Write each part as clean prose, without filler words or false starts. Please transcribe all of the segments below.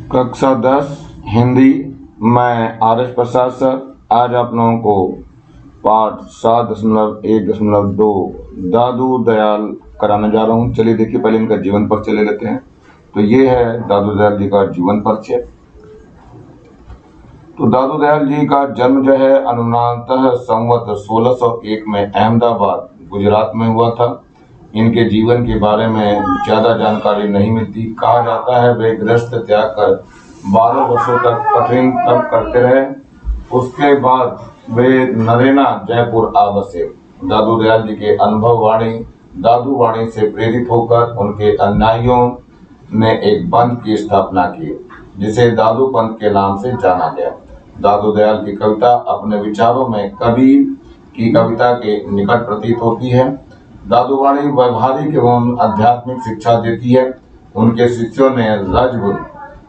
कक्षा 10 हिंदी। मैं आर.एस. प्रसाद सर आज आप लोगों को पाठ 7.1.2 दादू दयाल कराने जा रहा हूँ। चलिए देखिए, पहले इनका जीवन परिचय ले लेते हैं। तो ये है दादू दयाल जी का जीवन परिचय। तो दादू दयाल जी का जन्म जो है अनुमानतः संवत 1601 में अहमदाबाद गुजरात में हुआ था। इनके जीवन के बारे में ज्यादा जानकारी नहीं मिलती। कहा जाता है वे गृहस्थ त्याग कर 12 वर्षों तक कठिन तप करते रहे। उसके बाद वे नरेना जयपुर आ बसे। दादू दयाल जी के अनुभव वाणी दादू वाणी से प्रेरित होकर उनके अनुयायियों ने एक पंथ की स्थापना की, जिसे दादू पंथ के नाम से जाना गया। दादू दयाल की कविता अपने विचारों में कबीर की कविता के निकट प्रतीत होती है। दादू वाणी व्यवहारिक एवं आध्यात्मिक शिक्षा देती है। उनके शिष्यों ने रजबुल,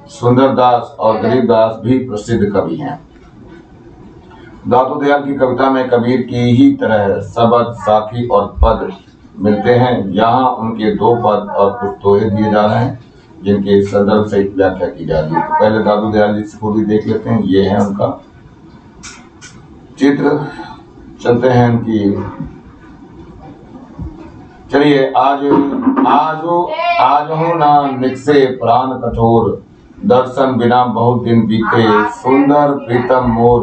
सुंदरदास और गरीबदास भी प्रसिद्ध कवि हैं। दादू दयाल की कविता में कबीर की ही तरह शब्द, साखी और पद मिलते हैं। यहाँ उनके 2 पद और कुछ दोहे दिए जा रहे हैं, जिनके संदर्भ से व्याख्या की जा रही है। तो पहले दादू दयाल जी से पूरी देख लेते हैं। ये है उनका चित्र। चलते हैं उनकी। चलिए आज हो ना निकसे प्राण कठोर, दर्शन बिना बहुत दिन बीते, सुंदर प्रीतम मोर,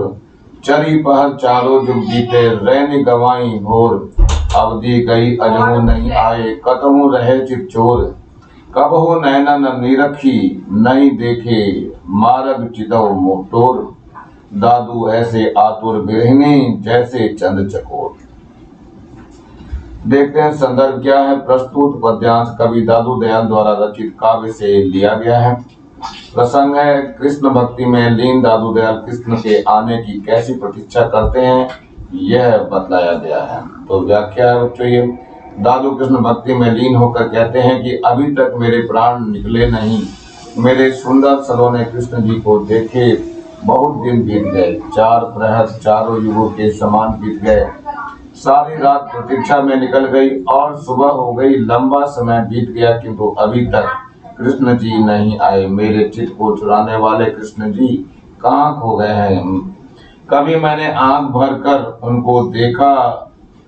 चरी पहर चारों जुग बीते, रैनी गवाई भोर, अवधि गई अजहू नहीं आए, कतहू रहे चितचोर, कबहू नैना न निरखी, नहीं देखे मारग चितव मोटोर, दादू ऐसे आतुर बिरहिनी, जैसे चंद चकोर। देखते हैं संदर्भ क्या है। प्रस्तुत पद्यांश कवि दादू दयाल द्वारा रचित काव्य से लिया गया है। प्रसंग है कृष्ण भक्ति में लीन दादू दयाल कृष्ण के आने की कैसी प्रतीक्षा करते हैं, यह बतलाया गया है। तो व्याख्या है बच्चों ये। दादू कृष्ण भक्ति में लीन होकर कहते हैं कि अभी तक मेरे प्राण निकले नहीं, मेरे सुंदर सलोने कृष्ण जी को देखे बहुत दिन बीत गए, 4 प्रहर चारों युगों के समान बीत गए, सारी रात प्रतीक्षा में निकल गई और सुबह हो गई, लंबा समय बीत गया, किंतु अभी तक कृष्ण जी नहीं आए। मेरे चित्त को चुराने वाले कृष्ण जी कहाँ खो गए हैं। कभी मैंने आंख भरकर उनको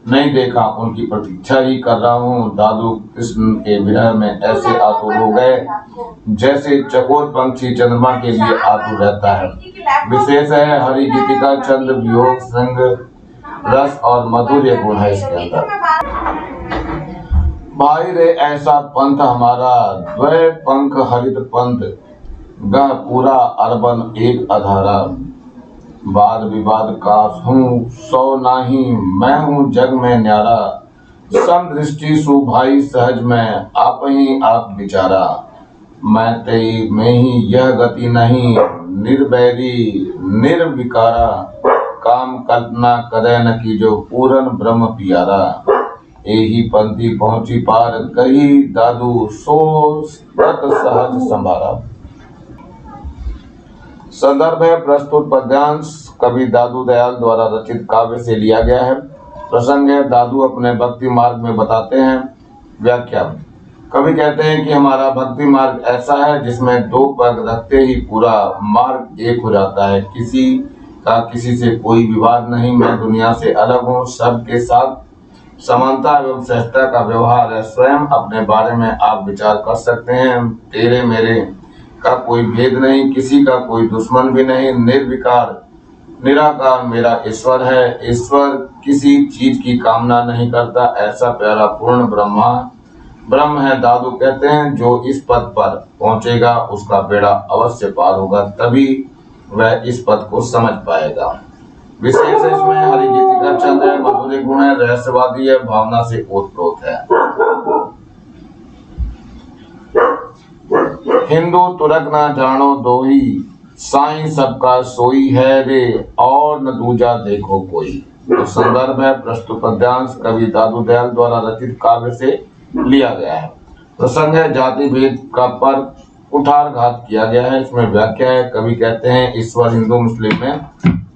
नहीं देखा, उनकी प्रतीक्षा ही कर रहा हूँ। दादू कृष्ण के विरह में ऐसे आतुर हो गए जैसे चकोर पंछी चंद्रमा के लिए आतुर रहता है। विशेष है हरि गीतिका चंद्र वियोग संग रस और मधुर्य गुण है इसके अंदर। भाई रे ऐसा पंथ हमारा, द्वय पंख हरित पंथ, गह पूरा अरबन एक अधारा, वाद विवाद काश हूँ सौ नाही, मैं हूँ जग में न्यारा, सम दृष्टि सु भाई सहज में, आप ही आप विचारा, मैं तेई में ही यह गति नहीं, निर्वैरी निर्विकारा, काम कल्पना करे न की जो पूरन ब्रह्म पियारा, एही पंथी पहुंची पार कही, दादू सो व्रत सहज संभारा। संदर्भ है प्रस्तुत पद्यांश कवि दादू दयाल द्वारा रचित काव्य से लिया गया है। प्रसंग है दादू अपने भक्ति मार्ग में बताते हैं। व्याख्या। कवि कहते हैं कि हमारा भक्ति मार्ग ऐसा है जिसमें 2 पग रखते ही पूरा मार्ग एक हो जाता है। किसी का किसी से कोई विवाद नहीं, मैं दुनिया से अलग हूँ, सबके साथ समानता एवं सहजता का व्यवहार है। स्वयं अपने बारे में आप विचार कर सकते हैं। तेरे मेरे का कोई भेद नहीं, किसी का कोई दुश्मन भी नहीं, निर्विकार निराकार मेरा ईश्वर है। ईश्वर किसी चीज की कामना नहीं करता, ऐसा प्यारा पूर्ण ब्रह्म है। दादू कहते हैं जो इस पद पर पहुंचेगा उसका बेड़ा अवश्य पार होगा, तभी वह इस पद को समझ पाएगा। विशेष इसमें हरि गीतिका चंद है, मधुर गुण है, रहस्यवादी है, भावना से ओतप्रोत है। हिंदू तुरक न जानो दोही, साईं सबका सोई है रे, और न दूजा देखो कोई। तो संदर्भ है प्रस्तुत पद्यांश कवि दादू दयाल द्वारा रचित काव्य से लिया गया है। प्रसंग है जाति भेद का पर कुठारघात किया गया है। इसमें व्याख्या है कवि कहते हैं ईश्वर हिंदू मुस्लिम में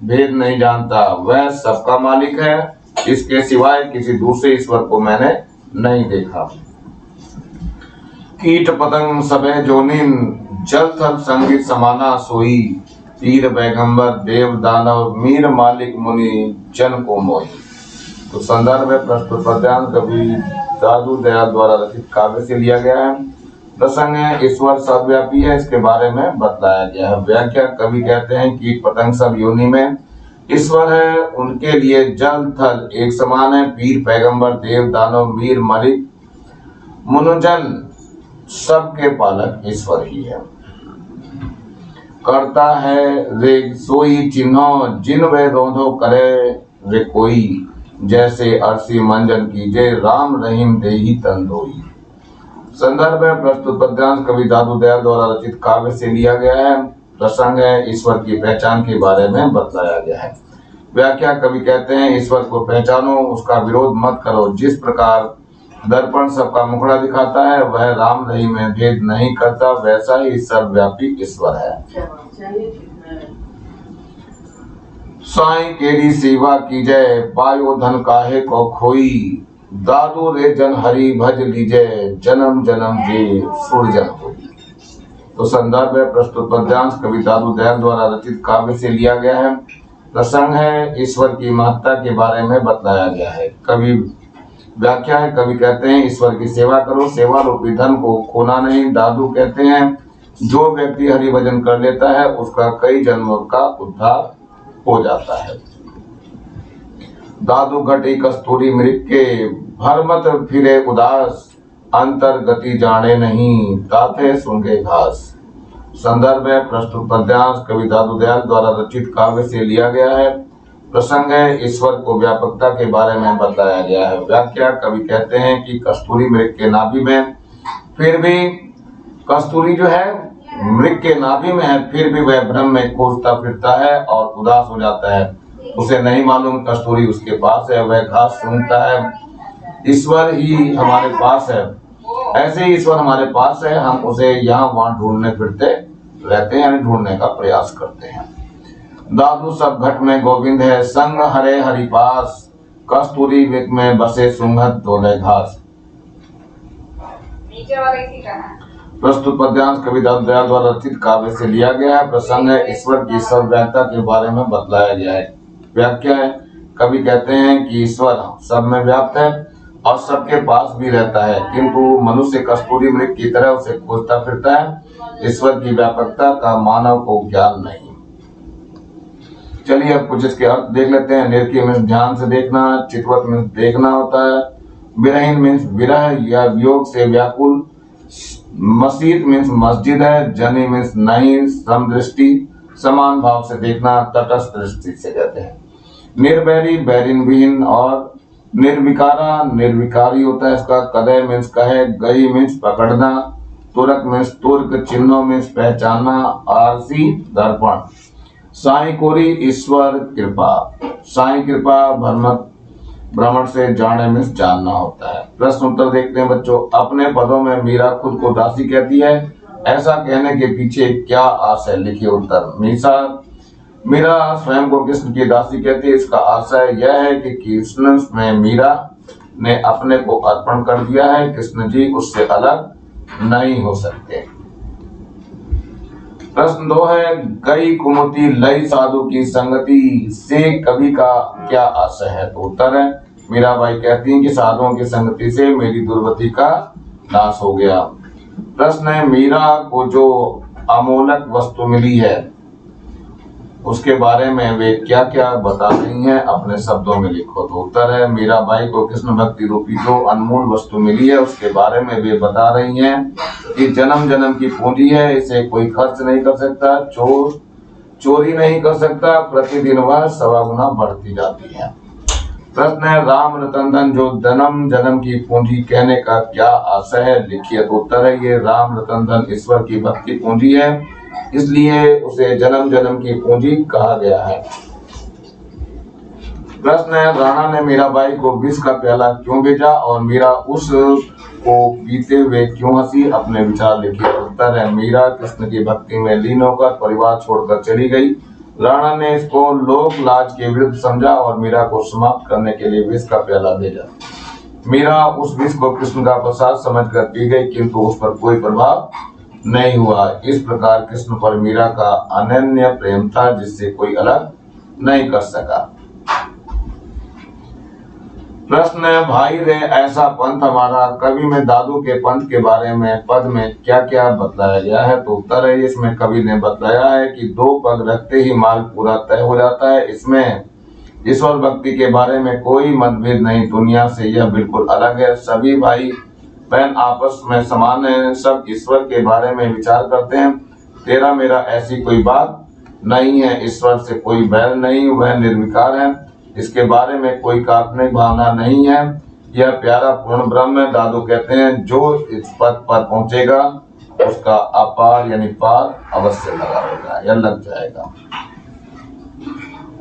भेद नहीं जानता, वह सबका मालिक है, इसके सिवाय किसी दूसरे ईश्वर को मैंने नहीं देखा। कीट पतंग सबे जोनिन जल थल संगीत समाना सोई, पीर पैगंबर देव दानव मीर मालिक मुनि जन को मोही। तो संदर्भ है प्रस्तुत पद्यांश कवि दादू दयाल द्वारा रचित काव्य से लिया गया है। प्रसंग है ईश्वर सर्वव्यापी है, इसके बारे में बतलाया गया है। व्याख्या कवि कहते हैं कीट पतंग सब योनि में ईश्वर है, उनके लिए जल थल एक समान है। पीर पैगंबर देव दानव वीर मलिक मुनुजन सबके पालक ईश्वर ही है। करता है रे सोई चिन्हो, जिन वे रोधो करे रे कोई, जैसे अरसी मंजन कीजे राम रहीम देही तंदोई। संदर्भ है प्रस्तुत पद्यांश कवि दादू दयाल द्वारा रचित काव्य से लिया गया है। प्रसंग है ईश्वर की पहचान के बारे में बतलाया गया है। व्याख्या कवि कहते हैं ईश्वर को पहचानो, उसका विरोध मत करो। जिस प्रकार दर्पण सबका मुखड़ा दिखाता है वह राम रहीम में भेद नहीं करता, वैसा ही सर्वव्यापी ईश्वर है। साईं केरी सेवा की जय, पायो धन काहे को खोई, दादू रे जन हरि भज लीजे, जन्म जन्म जे सुरजन होई। तो संदर्भ है प्रस्तुत पद्यांश कवि दादू दयाल द्वारा रचित काव्य से लिया गया है। प्रसंग है ईश्वर की महत्ता के बारे में बतलाया गया है। कवि व्याख्या है कवि कहते हैं ईश्वर की सेवा करो, सेवा रूपी धन को खोना नहीं। दादू कहते हैं जो व्यक्ति हरि भजन कर लेता है उसका कई जन्मों का उद्धार हो जाता है। दादू घटी कस्तूरी मृग के, भरमत फिरे उदास, अंतर गति जाने नहीं, ताते सूंघे घास। संदर्भ है प्रस्तुत पद्यांश कवि दादू दयाल द्वारा रचित काव्य से लिया गया है। प्रसंग है ईश्वर को व्यापकता के बारे में बताया गया है। व्याख्या कवि कहते हैं कि कस्तूरी मृग के नाभि में, फिर भी कस्तूरी जो है मृग के नाभि में है, फिर भी वह भ्रम में खोजता फिरता है और उदास हो जाता है। उसे नहीं मालूम कस्तूरी उसके पास है, वह घास सूंघता है। ईश्वर ही हमारे पास है, ऐसे ही ईश्वर हमारे पास है, हम उसे यहाँ वहाँ ढूंढने फिरते रहते हैं, यानी ढूंढने का प्रयास करते हैं। दादू सब घट में गोविंद है, संग हरे हरि पास, कस्तूरी वृक्ष में बसे सूंघत डोले घास। नीचे वाले की कहा प्रस्तुत पद्यांश कवि दादू दयाल द्वारा रचित काव्य से लिया गया है। प्रसंग है ईश्वर की सर्वव्यापकता के बारे में बतलाया गया है। व्याख्या है कवि कहते हैं कि ईश्वर सब में व्याप्त है और सबके पास भी रहता है, किंतु मनुष्य कस्तूरी मृग की तरह उसे खोजता फिरता है। ईश्वर की व्यापकता का मानव को ज्ञान नहीं। चलिए अब कुछ इसके अर्थ देख लेते हैं। निर्की मीन्स ध्यान से देखना, चितवत मीन्स देखना होता है, विरहीन मीन्स विरह या वियोग से व्याकुल, मस्जिद मीन्स मस्जिद है, जनी मीन्स नहीं, समदृष्टि समान भाव से देखना, तटस्थ दृष्टि से कहते हैं। निर्वैरी बैरिन विहीन और निर्विकारा निर्विकारी होता है इसका। कदय मीन्स कहे, गई मीन्स पकड़ना, तुरक मीन्स तुर्क, चिन्हों मीन्स पहचानना, आरसी दर्पण। साई कोरी ईश्वर कृपा, साई कृपा भ्रमण से जाने मीन्स जानना होता है। प्रश्न उत्तर देखते हैं बच्चों। अपने पदों में मीरा खुद को दासी कहती है, ऐसा कहने के पीछे क्या आशय, लिखिए उत्तर। मीरा स्वयं को कृष्ण की दासी कहती है, इसका आशय यह है कि कृष्ण में मीरा ने अपने को अर्पण कर दिया है, कृष्ण जी उससे अलग नहीं हो सकते। प्रश्न 2 है गई कुमति लई साधु की संगति से कवि का क्या आशय है। तो उत्तर है मीराबाई कहती हैं कि साधुओं की संगति से मेरी दुर्गति का नाश हो गया। प्रश्न है मीरा को जो अमोलक वस्तु मिली है उसके बारे में वे क्या क्या बता रही हैं, अपने शब्दों में लिखो। तो उत्तर है मीराबाई को कृष्ण भक्ति रूपी जो अनमोल वस्तु मिली है उसके बारे में वे बता रही हैं कि जन्म जन्म की पूंजी है, इसे कोई खर्च नहीं कर सकता, चोरी नहीं कर सकता, प्रतिदिन वह 1.25 गुना बढ़ती जाती है। प्रश्न है राम रतन धन जो जन्म जन्म की पूंजी कहने का क्या आशय है, लिखिए। तो उत्तर है ये राम रतन धन ईश्वर की भक्ति पूंजी है, इसलिए उसे जन्म जन्म की पूंजी कहा गया है। प्रश्न है राणा ने मीराबाई को विष का प्याला क्यों भेजा और मीरा उस को पीते हुए क्यों हंसी, अपने विचार लिखिए। उत्तर है मीरा कृष्ण की भक्ति में लीन होकर परिवार छोड़कर चली गई। राणा ने इसको लोक लाज के विरुद्ध समझा और मीरा को समाप्त करने के लिए विष का प्याला भेजा। मीरा उस विष को कृष्ण का प्रसाद समझकर पी गई, किंतु उस पर कोई प्रभाव नहीं हुआ। इस प्रकार कृष्ण पर मीरा का अनन्य प्रेम था जिससे कोई अलग नहीं कर सका। प्रश्न है, भाई रे ऐसा पंथ हमारा, कवि में दादू के पंथ के बारे में पद में क्या क्या बतलाया गया है? तो उत्तर है, इसमें कवि ने बतलाया है कि 2 पग रखते ही मार्ग पूरा तय हो जाता है। इसमें ईश्वर भक्ति के बारे में कोई मतभेद नहीं, दुनिया से यह बिल्कुल अलग है। सभी भाई बहन आपस में समान है, सब ईश्वर के बारे में विचार करते हैं। तेरा मेरा ऐसी कोई बात नहीं है, ईश्वर से कोई बैर नहीं, वह निर्विकार है, इसके बारे में कोई काल्पनिक भावना नहीं है। यह प्यारा पूर्ण ब्रह्म है। दादू कहते हैं, जो इस पद पर पहुंचेगा उसका अपार यानी पार अवश्य लगा होगा या लग जाएगा।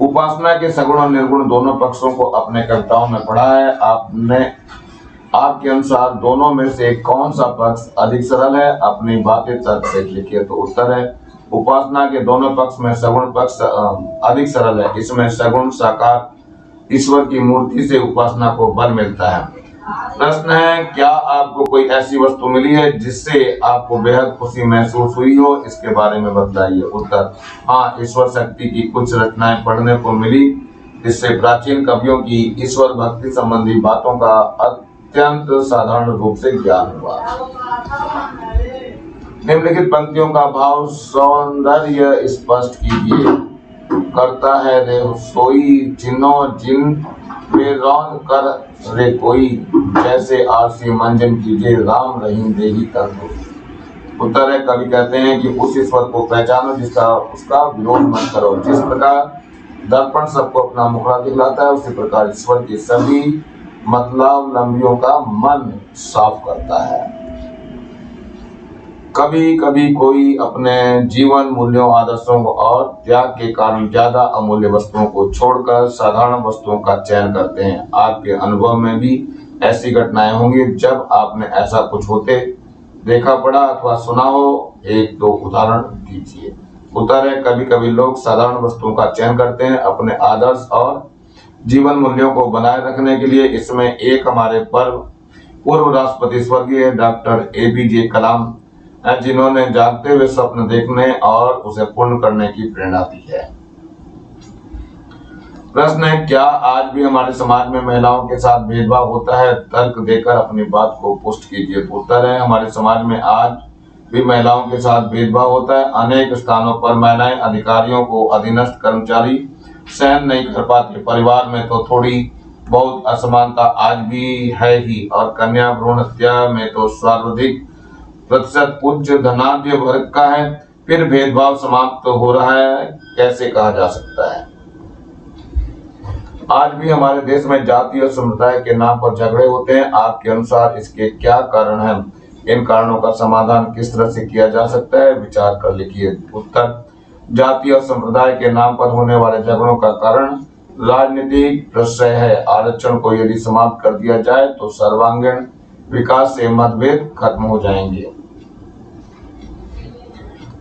उपासना के सगुण और निर्गुण दोनों पक्षों को अपने कविताओं में पढ़ा है। आपके अनुसार दोनों में से कौन सा पक्ष अधिक सरल है? अपनी बातें तर्क से लिखिए। तो उत्तर है, उपासना के दोनों पक्ष में सगुण पक्ष अधिक सरल है। इसमें सगुण साकार ईश्वर की मूर्ति से उपासना को बल मिलता है। प्रश्न है, क्या आपको कोई ऐसी वस्तु मिली है जिससे आपको बेहद खुशी महसूस हुई हो? इसके बारे में बताइए। उत्तर, हाँ, ईश्वर शक्ति की कुछ रचनाएं पढ़ने को मिली जिससे प्राचीन कवियों की ईश्वर भक्ति संबंधी बातों का अत्यंत साधारण रूप से ज्ञान हुआ। निम्नलिखित पंक्तियों का भाव सौंदर्य स्पष्ट कीजिए। करता है रे सोई चिन्नो जिन वे रौन कर रे कोई, जैसे आरसी मंजन कीजिए राम रहीम देही तंदुरुस्त। उत्तर है, कवि कहते हैं कि उस ईश्वर को पहचानो जिसका उसका विरोध मत करो। जिस प्रकार दर्पण सबको अपना मुखड़ा दिखलाता है, उसी प्रकार ईश्वर की सभी मतलब लंबियों का मन साफ करता है। कभी कभी कोई अपने जीवन मूल्यों, आदर्शों और त्याग के कारण ज्यादा अमूल्य वस्तुओं को छोड़कर साधारण वस्तुओं का चयन करते हैं। आपके अनुभव में भी ऐसी घटनाएं होंगी जब आपने ऐसा कुछ होते देखा, पढ़ा अथवा सुना हो। 1-2 उदाहरण दीजिए। उत्तर है, कभी कभी लोग साधारण वस्तुओं का चयन करते हैं अपने आदर्श और जीवन मूल्यों को बनाए रखने के लिए। इसमें एक हमारे पूर्व राष्ट्रपति स्वर्गीय डॉक्टर APJ कलाम, जिन्होंने जागते हुए स्वप्न देखने और उसे पूर्ण करने की प्रेरणा दी है। प्रश्न है, क्या आज भी हमारे समाज में महिलाओं के साथ भेदभाव होता है? तर्क देकर अपनी बात को पुष्ट कीजिए। उत्तर है, हमारे समाज में आज भी महिलाओं के साथ भेदभाव होता है। अनेक स्थानों पर महिलाएं अधिकारियों को अधीनस्थ कर्मचारी सहन नहीं कर पाते। परिवार में तो थोड़ी बहुत असमानता आज भी है ही, और कन्या भ्रूण हत्या में तो सर्वाधिक प्रतिशत उच्च धनाढ्य वर्ग का है। फिर भेदभाव समाप्त तो हो रहा है, कैसे कहा जा सकता है? आज भी हमारे देश में जाति और समुदाय के नाम पर झगड़े होते हैं। आपके अनुसार इसके क्या कारण हैं? इन कारणों का समाधान किस तरह से किया जा सकता है? विचार कर लिखिए। उत्तर, जाति और संप्रदाय के नाम पर होने वाले झगड़ों का कारण राजनीतिक प्रश्रय है। आरक्षण को यदि समाप्त कर दिया जाए तो सर्वांगीण विकास से मतभेद खत्म हो जाएंगे।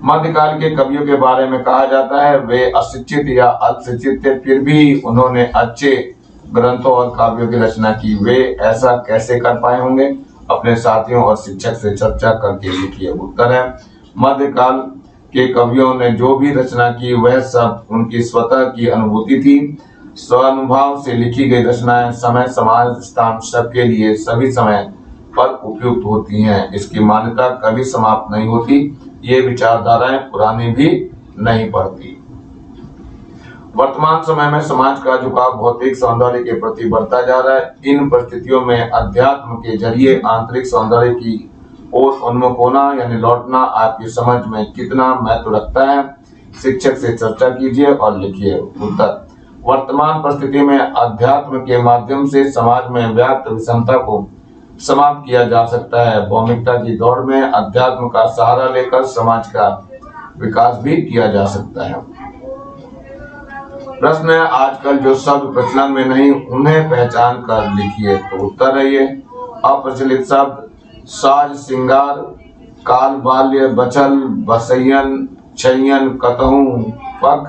मध्यकाल के कवियों के बारे में कहा जाता है, वे अशिक्षित या अल्पशिक्षित थे, फिर भी उन्होंने अच्छे ग्रंथों और काव्यों की रचना की। वे ऐसा कैसे कर पाए होंगे? अपने साथियों और शिक्षक से चर्चा करके लिखिए। उत्तर है, मध्यकाल के कवियों ने जो भी रचना की वह सब उनकी स्वतः की अनुभूति थी। स्वानुभव से लिखी गई रचनाएं समय, समाज, स्थान सबके लिए सभी समय पर उपयुक्त होती हैं। इसकी मान्यता कभी समाप्त नहीं होती। ये विचारधाराएं पुरानी भी नहीं पड़ती। वर्तमान समय में समाज का झुकाव भौतिक सौंदर्य के प्रति बढ़ता जा रहा है। इन परिस्थितियों में अध्यात्म के जरिए आंतरिक सौंदर्य की ओर उन्मुख होना यानी लौटना आपकी समझ में कितना महत्व रखता है? शिक्षक से चर्चा कीजिए और लिखिए। उत्तर, वर्तमान परिस्थिति में अध्यात्म के माध्यम से समाज में व्याप्त विषमता को समाप्त किया जा सकता है। भौमिकता की दौड़ में अध्यात्म का सहारा लेकर समाज का विकास भी किया जा सकता है। प्रश्न है, आजकल जो शब्द प्रचलन में नहीं उन्हें पहचान कर लिखिए। तो उत्तर है ये अप्रचलित शब्द साज सिंगार, काल बाल्य, बचल, बसैयन, छैयन, कतहू, पख,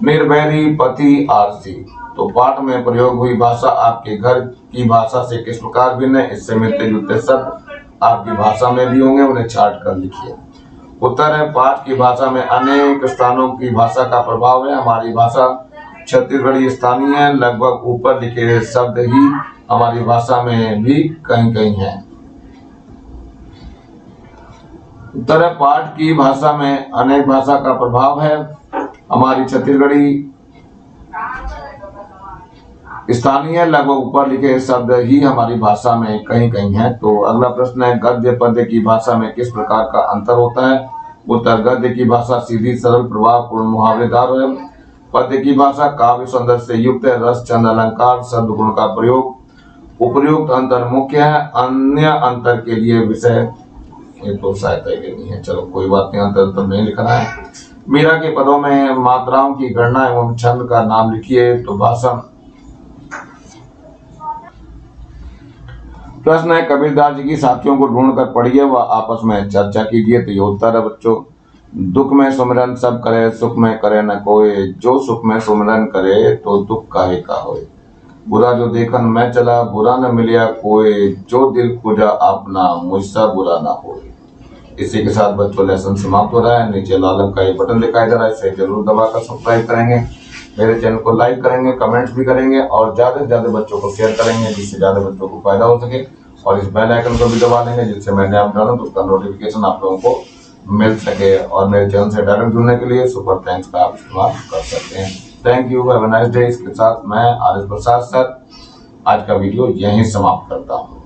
निर्भैरी, पति, आरसी। तो पाठ में प्रयोग हुई भाषा आपके घर की भाषा से किस प्रकार भिन्न है? इससे मिलते जुलते शब्द आपकी भाषा में भी होंगे, उन्हें छांट कर लिखिए। उत्तर है पाठ की भाषा में अनेक स्थानों की भाषा का प्रभाव है। हमारी भाषा छत्तीसगढ़ी स्थानीय है, लगभग ऊपर लिखे शब्द ही हमारी भाषा में भी कहीं कहीं है। उत्तर है पाठ की भाषा में अनेक भाषा का प्रभाव है। हमारी छत्तीसगढ़ी स्थानीय, लगभग ऊपर लिखे शब्द ही हमारी भाषा में कहीं कहीं है। तो अगला प्रश्न है गद्य पद्य की भाषा में किस प्रकार का अंतर होता है। उत्तर गद्य की भाषा सीधी सरल प्रभावपूर्ण मुहावरेदार है। पद्य की भाषा काव्य सौंदर्य से युक्त है, रस छंद अलंकार शब्द गुण का प्रयोग। उपर्युक्त अंतर मुख्य है, अन्य अंतर के लिए विषय ये तो सहायता के नहीं है। चलो कोई बात नहीं, अंतर तो नहीं लिखना है। मीरा के पदों में मात्राओं की गणना एवं छंद का नाम लिखिए। तो भाषण प्रश्न है कबीरदास जी की साथियों को ढूंढ कर पढ़िए व आपस में चर्चा कीजिए। तो ये उत्तर है बच्चों, दुख में सुमिरन सब करे, सुख में करे न कोई, जो सुख में सुमिरन करे तो दुख काहे का होए। बुरा जो देखन मैं चला, बुरा न मिलिया कोई, जो दिल पूजा अपना, मुझसा बुरा ना होए। इसी के साथ बच्चों लेसन समाप्त हो रहा है। नीचे लाल रंग का ये बटन दिखाई दे रहा है, इसे जरूर दबाकर सब्सक्राइब करेंगे, मेरे चैनल को लाइक करेंगे, कमेंट्स भी करेंगे और ज्यादा से ज्यादा बच्चों को शेयर करेंगे जिससे ज्यादा बच्चों को फायदा हो सके। और इस बेल आइकन को भी दबा लेंगे जिससे मैं ऐप डालूं तो उसका नोटिफिकेशन आप लोगों को मिल सके। और मेरे चैनल से डायरेक्ट जुड़ने के लिए सुपर थैंक्स का आप इस्तेमाल कर सकते हैं। Thank you, have a nice day. इसके साथ मैं आरिफ प्रसाद सर आज का वीडियो यहीं समाप्त करता हूँ।